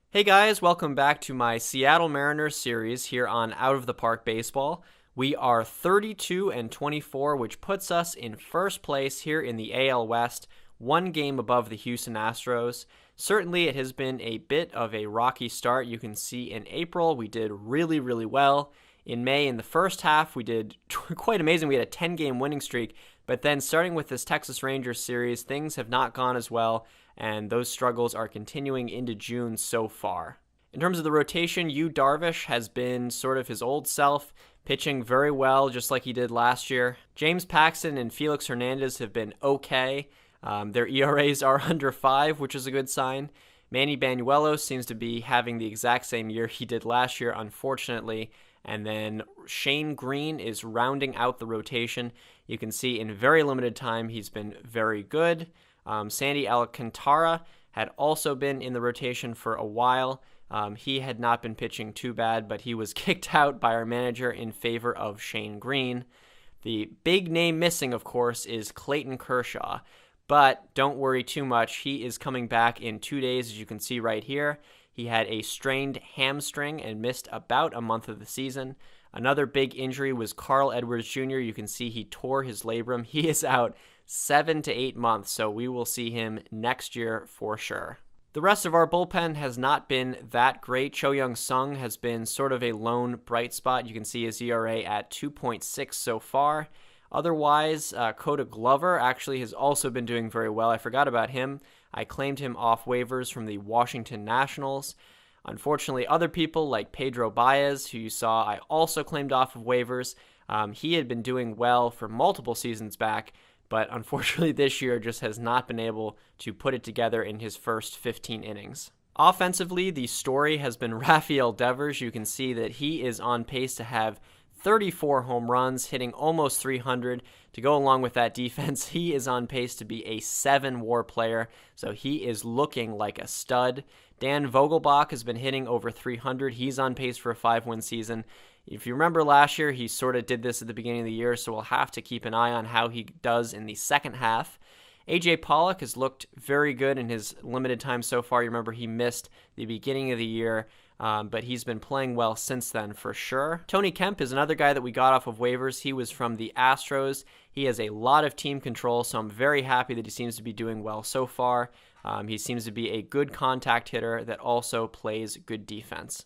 Hey guys, welcome back to my Seattle Mariners series here on Out of the Park Baseball. We are 32 and 24, which puts us in first place here in the AL West, one game above the Houston Astros. Certainly, it has been a bit of a rocky start. You can see in April, we did really well. In May, in the first half, we did quite amazing. We had a 10-game winning streak, but then starting with this Texas Rangers series, things have not gone as well, and those struggles are continuing into June so far. In terms of the rotation, Yu Darvish has been sort of his old self, pitching very well, just like he did last year. James Paxton and Felix Hernandez have been okay. Their ERAs are under 5, which is a good sign. Manny Banuelos seems to be having the exact same year he did last year, unfortunately. And then Shane Green is rounding out the rotation. You can see in very limited time he's been very good. Sandy Alcantara had also been in the rotation for a while. He had not been pitching too bad, but he was kicked out by our manager in favor of Shane Green. The big name missing, of course, is Clayton Kershaw. But don't worry too much. He is coming back in 2 days, as you can see right here. He had a strained hamstring and missed about a month of the season. Another big injury was Carl Edwards Jr. You can see he tore his labrum. He is out 7 to 8 months, so we will see him next year for sure. The rest of our bullpen has not been that great. Cho Young-sung has been sort of a lone bright spot. You can see his ERA at 2.6 so far. Otherwise, Coda Glover actually has also been doing very well. I forgot about him. I claimed him off waivers from the Washington Nationals. Unfortunately, other people like Pedro Baez, who you saw I also claimed off of waivers, he had been doing well for multiple seasons back, but unfortunately this year just has not been able to put it together in his first 15 innings. Offensively, the story has been Rafael Devers. You can see that he is on pace to have 34 home runs, hitting almost 300. To go along with that defense, he is on pace to be a 7-WAR player, so he is looking like a stud. Dan Vogelbach has been hitting over 300. He's on pace for a 5-win season. If you remember last year, he sort of did this at the beginning of the year, so we'll have to keep an eye on how he does in the second half. AJ Pollock has looked very good in his limited time so far. You remember he missed the beginning of the year, but he's been playing well since then for sure. Tony Kemp is another guy that we got off of waivers. He was from the Astros. He has a lot of team control, so I'm very happy that he seems to be doing well so far. He seems to be a good contact hitter that also plays good defense.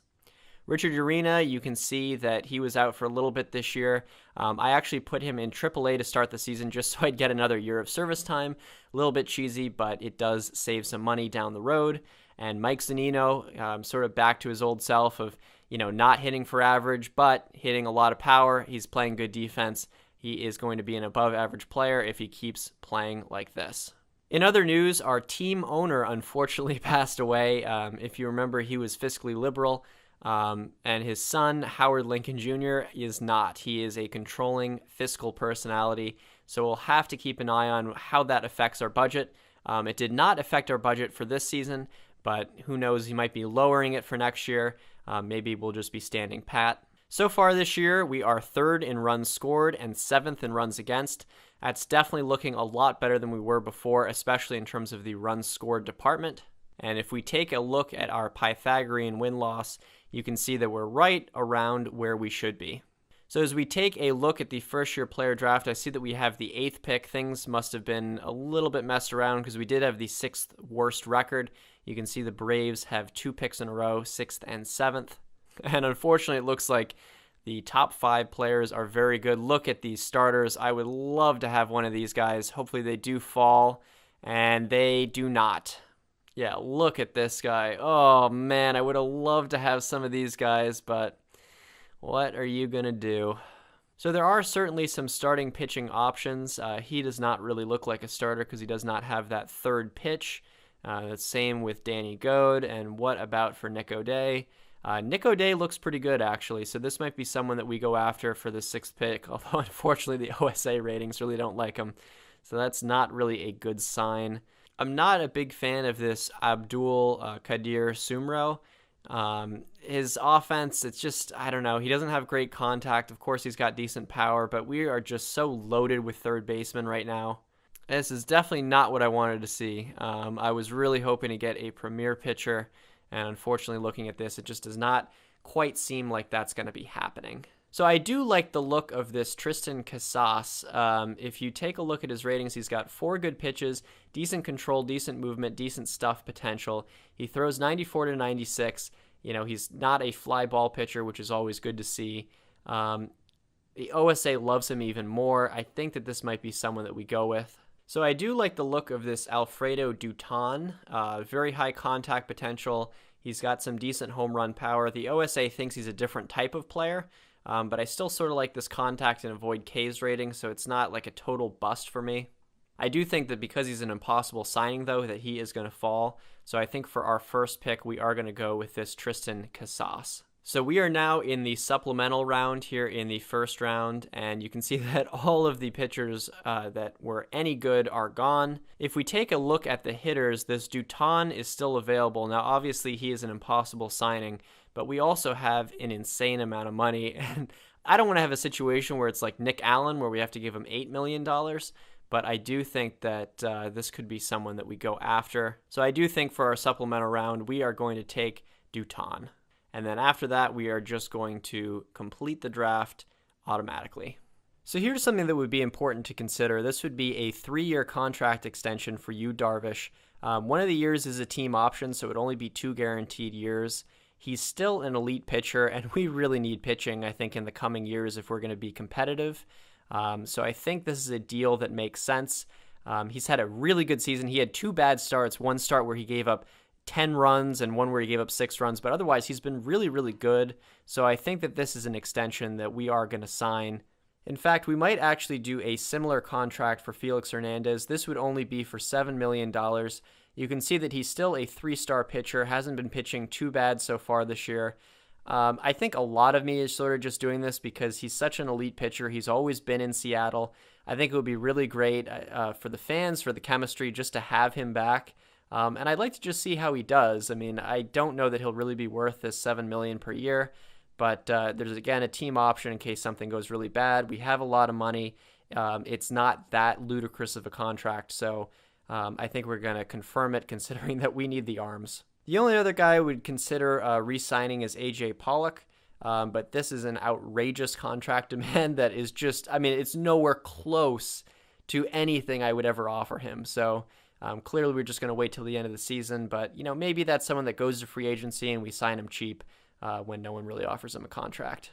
Richard Urena, you can see that he was out for a little bit this year. I actually put him in AAA to start the season just so I'd get another year of service time. A little bit cheesy, but it does save some money down the road. And Mike Zunino, sort of back to his old self of, not hitting for average, but hitting a lot of power. He's playing good defense. He is going to be an above average player if he keeps playing like this. In other news, our team owner unfortunately passed away. If you remember, he was fiscally liberal. And his son, Howard Lincoln Jr., is not. He is a controlling fiscal personality, so we'll have to keep an eye on how that affects our budget. It did not affect our budget for this season, but who knows, he might be lowering it for next year. Maybe we'll just be standing pat. So far this year, we are 3rd in runs scored and 7th in runs against. That's definitely looking a lot better than we were before, especially in terms of the runs scored department. And if we take a look at our Pythagorean win-loss, you can see that we're right around where we should be. So as we take a look at the first-year player draft, I see that we have the 8th pick. Things must have been a little bit messed around because we did have the 6th worst record. You can see the Braves have 2 picks in a row, 6th and 7th. And unfortunately, it looks like the top 5 players are very good. Look at these starters. I would love to have one of these guys. Hopefully they do fall, and they do not. Yeah, look at this guy. Oh, man, I would have loved to have some of these guys, but what are you going to do? So there are certainly some starting pitching options. He does not really look like a starter because he does not have that 3rd pitch. The same with Danny Goad. And what about for Nick O'Day? Nick O'Day looks pretty good, actually, so this might be someone that we go after for the 6th pick, although unfortunately the OSA ratings really don't like him, so that's not really a good sign. I'm not a big fan of this Abdul Kadir Sumro. His offense, it's just, I don't know, he doesn't have great contact. Of course, he's got decent power, but we are just so loaded with third basemen right now. This is definitely not what I wanted to see. I was really hoping to get a premier pitcher, And unfortunately, looking at this, it just does not quite seem like that's going to be happening. So I do like the look of this Tristan Casas. If you take a look at his ratings, he's got 4 good pitches, decent control, decent movement, decent stuff potential. He throws 94 to 96. He's not a fly ball pitcher, which is always good to see. The OSA loves him even more. I think that this might be someone that we go with. So I do like the look of this Alfredo Duton. Very high contact potential. He's got some decent home run power. The OSA thinks he's a different type of player, but I still sort of like this contact and avoid Ks rating, so it's not like a total bust for me. I do think that because he's an impossible signing, though, that he is going to fall. So I think for our first pick, we are going to go with this Tristan Casas. So we are now in the supplemental round here in the first round, and you can see that all of the pitchers that were any good are gone. If we take a look at the hitters, this Duton is still available. Now, obviously, he is an impossible signing, but we also have an insane amount of money, and I don't want to have a situation where it's like Nick Allen, where we have to give him $8 million, but I do think that this could be someone that we go after. So I do think for our supplemental round, we are going to take Duton. And then after that, we are just going to complete the draft automatically. So here's something that would be important to consider. This would be a 3-year contract extension for Yu Darvish. One of the years is a team option, so it would only be 2 guaranteed years. He's still an elite pitcher, and we really need pitching, I think, in the coming years if we're going to be competitive. So I think this is a deal that makes sense. He's had a really good season. He had 2 bad starts, one start where he gave up 10 runs and one where he gave up 6 runs, but otherwise he's been really, really good. So I think that this is an extension that we are going to sign. In fact, we might actually do a similar contract for Felix Hernandez. This would only be for $7 million. You can see that he's still a 3-star pitcher, hasn't been pitching too bad so far this year. I think a lot of me is sort of just doing this because he's such an elite pitcher. He's always been in Seattle. I think it would be really great for the fans, for the chemistry, just to have him back. And I'd like to just see how he does. I mean, I don't know that he'll really be worth this $7 million per year, but there's, again, a team option in case something goes really bad. We have a lot of money. It's not that ludicrous of a contract, so I think we're going to confirm it considering that we need the arms. The only other guy I would consider re-signing is A.J. Pollock, but this is an outrageous contract demand that is just, I mean, it's nowhere close to anything I would ever offer him, so... Clearly, we're just going to wait till the end of the season, but maybe that's someone that goes to free agency and we sign him cheap when no one really offers him a contract.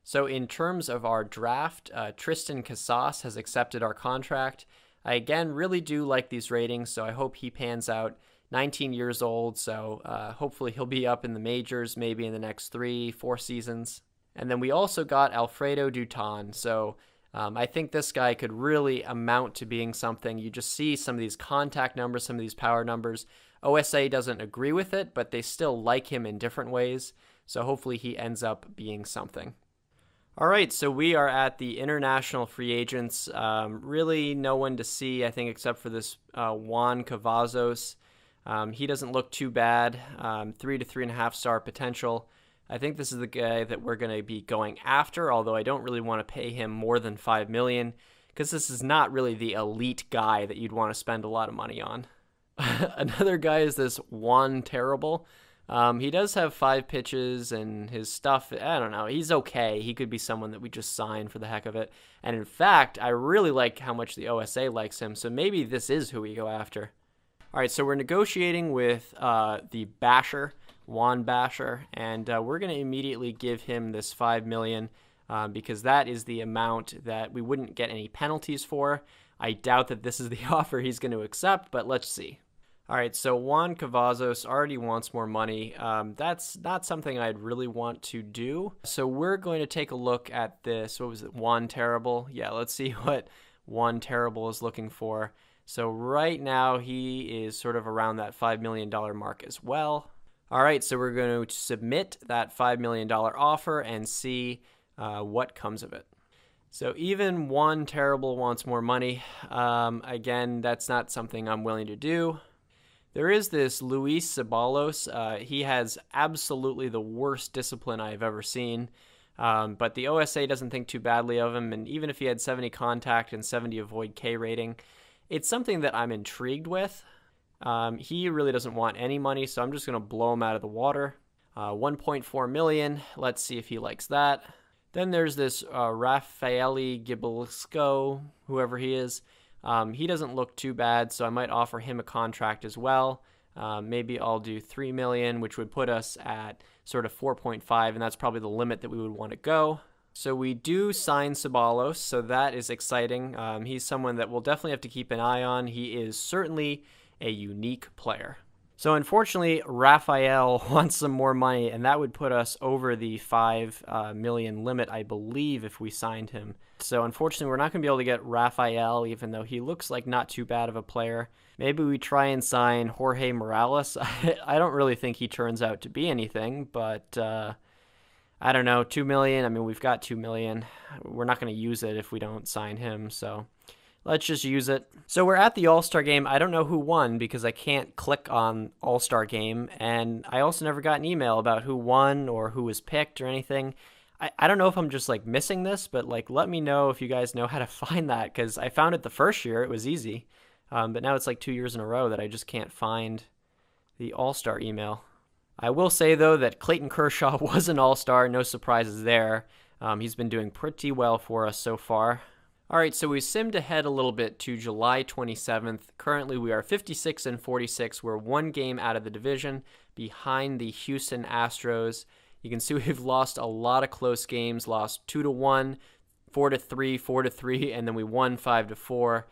So in terms of our draft, Tristan Casas has accepted our contract. I, again, really do like these ratings, so I hope he pans out. 19 years old, so hopefully he'll be up in the majors maybe in the next 3-4 seasons. And then we also got Alfredo Duton, so... I think this guy could really amount to being something. You just see some of these contact numbers, some of these power numbers. OSA doesn't agree with it, but they still like him in different ways. So hopefully he ends up being something. All right, so we are at the international free agents. Really no one to see, I think, except for this Juan Cavazos. He doesn't look too bad. 3 to 3.5 star potential. I think this is the guy that we're going to be going after, although I don't really want to pay him more than $5 million because this is not really the elite guy that you'd want to spend a lot of money on. Another guy is this Juan Terrible. He does have 5 pitches and his stuff, I don't know, he's okay. He could be someone that we just sign for the heck of it. And in fact, I really like how much the OSA likes him, so maybe this is who we go after. All right, so we're negotiating with the Basher, Juan Basher, and we're going to immediately give him this $5 million because that is the amount that we wouldn't get any penalties for. I doubt that this is the offer he's going to accept, but let's see. All right, so Juan Cavazos already wants more money. That's not something I'd really want to do. So we're going to take a look at this. What was it? Juan Terrible? Yeah, let's see what Juan Terrible is looking for. So right now he is sort of around that $5 million mark as well. All right, so we're going to submit that $5 million offer and see what comes of it. So even Juan Terrible wants more money. Again, that's not something I'm willing to do. There is this Luis Ceballos. He has absolutely the worst discipline I've ever seen. But the OSA doesn't think too badly of him. And even if he had 70 contact and 70 avoid K rating, it's something that I'm intrigued with. He really doesn't want any money, so I'm just going to blow him out of the water. 1.4 million. Let's see if he likes that. Then there's this Raffaele Gibelisco, whoever he is. He doesn't look too bad, so I might offer him a contract as well. Maybe I'll do 3 million, which would put us at sort of 4.5, and that's probably the limit that we would want to go. So we do sign Ceballos, so that is exciting. He's someone that we'll definitely have to keep an eye on. He is certainly a unique player. So unfortunately, Raphael wants some more money, and that would put us over the 5 million limit, I believe, if we signed him. So unfortunately, we're not going to be able to get Raphael, even though he looks like not too bad of a player. Maybe we try and sign Jorge Morales. I don't really think he turns out to be anything, but I don't know, 2 million. I mean, we've got 2 million. We're not going to use it if we don't sign him, so let's just use it. So we're at the All-Star game. I don't know who won because I can't click on All-Star game, and I also never got an email about who won or who was picked or anything. I don't know if I'm just like missing this, but like let me know if you guys know how to find that, because I found it the first year. It was easy, but now it's like 2 years in a row that I just can't find the All-Star email. I will say, though, that Clayton Kershaw was an All-Star. No surprises there. He's been doing pretty well for us so far. All right, so we simmed ahead a little bit to July 27th. Currently, we are 56 and 46. We're one game out of the division behind the Houston Astros. You can see we've lost a lot of close games, lost 2-1, 4-3, 4-3, and then we won 5-4.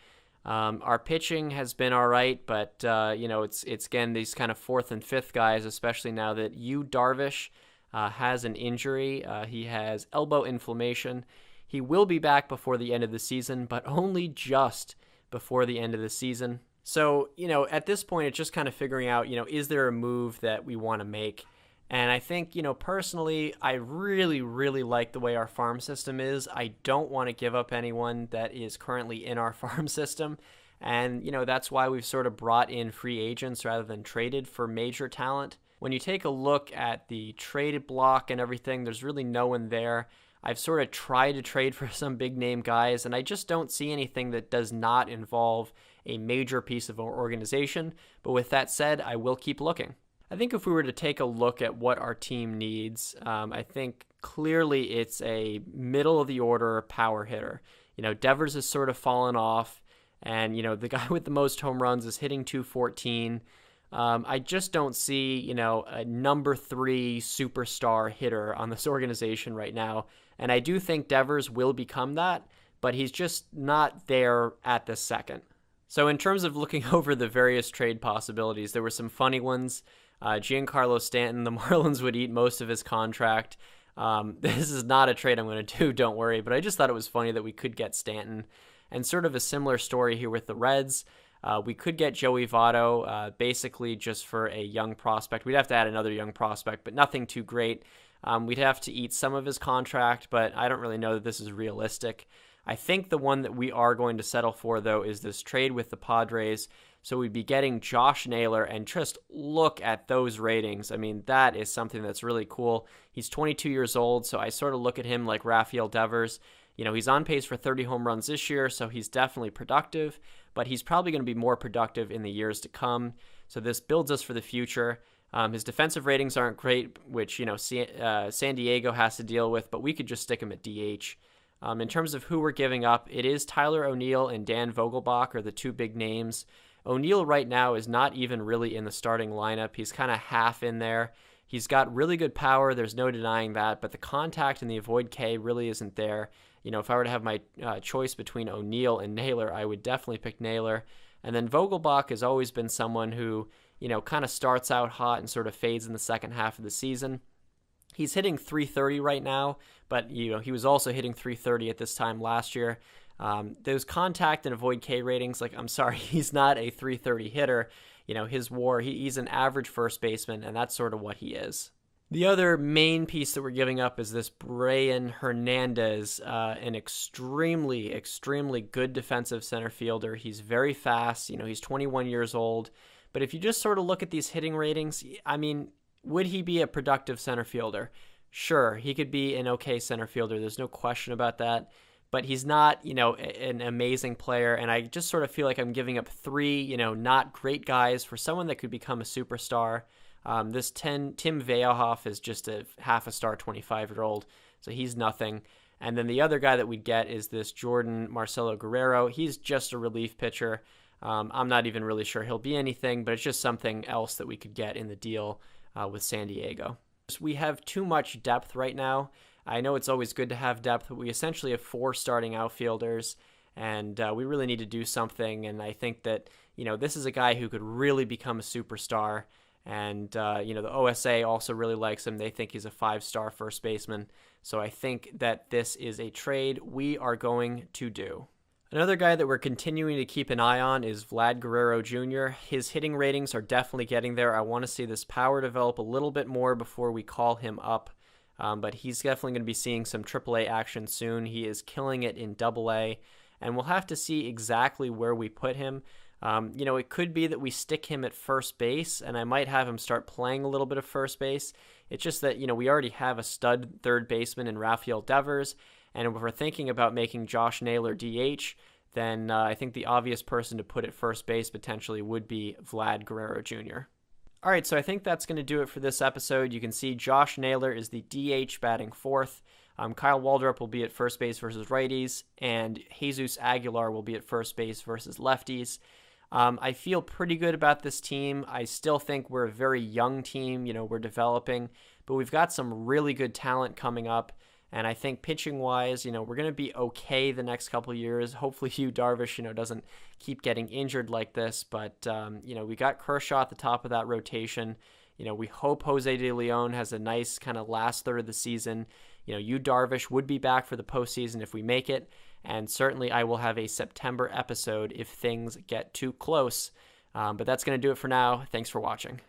Our pitching has been all right, but it's again these kind of fourth and fifth guys, especially now that Yu Darvish has an injury. He has elbow inflammation. He will be back before the end of the season, but only just before the end of the season. So, at this point, it's just kind of figuring out, is there a move that we want to make? And I think, personally, I really, really like the way our farm system is. I don't want to give up anyone that is currently in our farm system. And, that's why we've sort of brought in free agents rather than traded for major talent. When you take a look at the traded block and everything, there's really no one there. I've sort of tried to trade for some big name guys, and I just don't see anything that does not involve a major piece of our organization. But with that said, I will keep looking. I think if we were to take a look at what our team needs, I think clearly it's a middle-of-the-order power hitter. Devers has sort of fallen off, and, the guy with the most home runs is hitting 214. I just don't see, a number 3 superstar hitter on this organization right now, and I do think Devers will become that, but he's just not there at the second. So in terms of looking over the various trade possibilities, there were some funny ones. Giancarlo Stanton, the Marlins would eat most of his contract. This is not a trade I'm going to do, don't worry, but I just thought it was funny that we could get Stanton. And sort of a similar story here with the Reds. We could get Joey Votto, basically just for a young prospect. We'd have to add another young prospect, but nothing too great. We'd have to eat some of his contract, but I don't really know that this is realistic. I think the one that we are going to settle for, though, is this trade with the Padres. So we'd be getting Josh Naylor, and just look at those ratings. I mean, that is something that's really cool. He's 22 years old, so I sort of look at him like Rafael Devers. He's on pace for 30 home runs this year, so he's definitely productive, but he's probably going to be more productive in the years to come. So this builds us for the future. His defensive ratings aren't great, which, San Diego has to deal with, but we could just stick him at DH. In terms of who we're giving up, it is Tyler O'Neill and Dan Vogelbach are the two big names. O'Neill right now is not even really in the starting lineup. He's kind of half in there. He's got really good power. There's no denying that, but the contact and the avoid K really isn't there. If I were to have my choice between O'Neill and Naylor, I would definitely pick Naylor. And then Vogelbach has always been someone who, kind of starts out hot and sort of fades in the second half of the season. He's hitting 330 right now, but he was also hitting 330 at this time last year. Those contact and avoid K ratings, I'm sorry, he's not a 330 hitter. His WAR, he's an average first baseman, and that's sort of what he is. The other main piece that we're giving up is this Brian Hernandez, an extremely, extremely good defensive center fielder. He's very fast. He's 21 years old. But if you just sort of look at these hitting ratings, I mean, would he be a productive center fielder? Sure, he could be an okay center fielder. There's no question about that. but he's not, an amazing player. And I just sort of feel like I'm giving up three, not great guys for someone that could become a superstar. This Tim Veahoff is just a half a star 25-year-old, so he's nothing. And then the other guy that we'd get is this Jordan Marcelo Guerrero. He's just a relief pitcher. I'm not even really sure he'll be anything, but it's just something else that we could get in the deal with San Diego. We have too much depth right now. I know it's always good to have depth, but we essentially have 4 starting outfielders, and we really need to do something. And I think that, this is a guy who could really become a superstar. And, the OSA also really likes him. They think he's a 5-star first baseman. So I think that this is a trade we are going to do. Another guy that we're continuing to keep an eye on is Vlad Guerrero Jr. His hitting ratings are definitely getting there. I want to see this power develop a little bit more before we call him up. But he's definitely going to be seeing some AAA action soon. He is killing it in AA. And we'll have to see exactly where we put him. It could be that we stick him at first base, and I might have him start playing a little bit of first base. It's just that, we already have a stud third baseman in Rafael Devers, and if we're thinking about making Josh Naylor DH, then I think the obvious person to put at first base potentially would be Vlad Guerrero Jr. All right, so I think that's going to do it for this episode. You can see Josh Naylor is the DH batting 4th. Kyle Waldrop will be at first base versus righties, and Jesus Aguilar will be at first base versus lefties. I feel pretty good about this team. I still think we're a very young team. We're developing, but we've got some really good talent coming up. And I think pitching-wise, we're going to be okay the next couple of years. Hopefully Hugh Darvish, doesn't keep getting injured like this. But, we got Kershaw at the top of that rotation. We hope Jose De Leon has a nice kind of last third of the season. Hugh Darvish would be back for the postseason if we make it. And certainly I will have a September episode if things get too close. But that's going to do it for now. Thanks for watching.